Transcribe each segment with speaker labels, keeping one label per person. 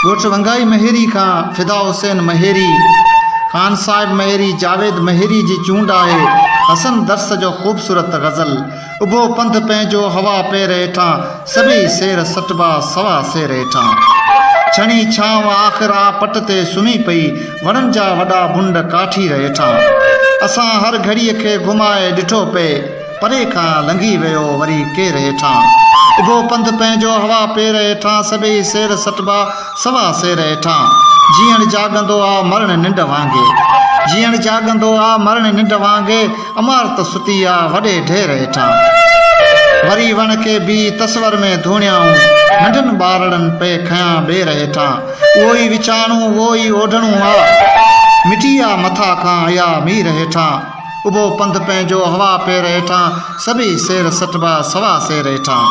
Speaker 1: ॻोठ वंगाई महेरी खां फिदा हुसैन महेरी, खान साहिब महेरी, जावेद महेरी जी चूंड आहे। हसन दर्स जो ख़ूबसूरत गज़ल। उभो पंध पंहिंजो हवा पेर हेठां, सभई सेर सटबा सवा सेर हेठां। छणी छांव आख़िरा पट ते सुम्ही पई, वणनि जा वॾा बुंड काठीर हेठां। असां हर घड़ीअ खे घुमाए ॾिठो पे, परे खां लंघी वियो वरी केर हेठां। उभो पंध पंहिंजो हवा पेर हेठां, सभई सेर सटबा सवा सेर हेठां। जीअण जाॻंदो आहे मरण निंड वांगे, जीअण जाॻंदो आहे मरण निंड वांगे, अमारत सुती आहे वॾे ढेर हेठां। वरी वण खे बि तस्वर में धूणियाऊं, नंढनि ॿारड़नि पे खयां ॿेर हेठां। उहो ई विछाणो उहो ई ओढ़णो आहे, मिटी आहे मथां खां या मीर हेठां। उभो पंध पंहिंजो हवा पेर हेठां, सभई सेर सटबा सवा सेर हेठां।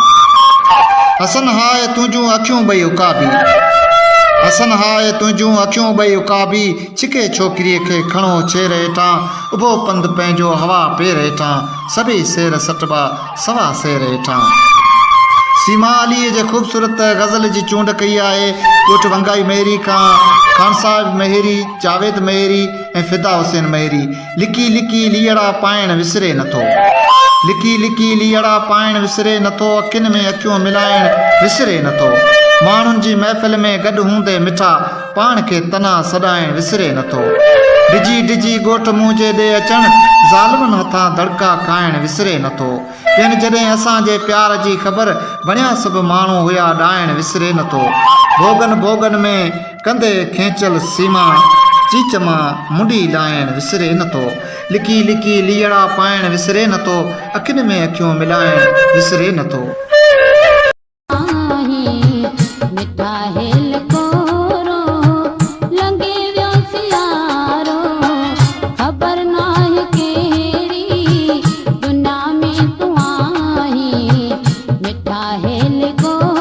Speaker 1: हसन हाय तुंहिंजूं अखियूं ॿई उकाबी, हसन हाय तुंहिंजूं अखियूं ॿई उकाबी, छिके छोकिरीअ खे खणो छेर हेठां। उभो पंध पंहिंजो हवा पेर हेठां, सभई सेर सटबा सवा सेर हेठां। सीमा अलीअ जे ख़ूबसूरत गज़ल जी चूंड कई आहे। ॻोठ वंगाई महेरी खां खान साहिब महेरी, जावेद महेरी ऐं फिदा हुसैन महेरी। लिकी लिकी लीअड़ा पाइण विसरे नथो, लिकी लिकी लीअड़ा पाइण विसरे नथो, अखियुनि में अखियूं मिलाइण विसरे नथो। माण्हुनि जी महफ़िल में गॾु हूंदे मिठा, पाण खे तना सॾाइण विसरे नथो। डिजी डिजी ॻोठ मुंहिंजे ॾे अचण, ज़ालिमनि हथां दड़का खाइण विसरे नथो। ॿियनि जॾहिं असांजे प्यार जी ख़बर, बणिया सभु माण्हू हुया ॾाइण विसरे नथो। भोगन भोगन में कंधे खेचल सीमा, चीच मां मुंडी लाइण विसरे नथो। लिकी लिकी लीअड़ा पाइण विसरे नथो, अखियुनि में अखियूं मिलाइण विसरे नथो।
Speaker 2: मिठा हेल को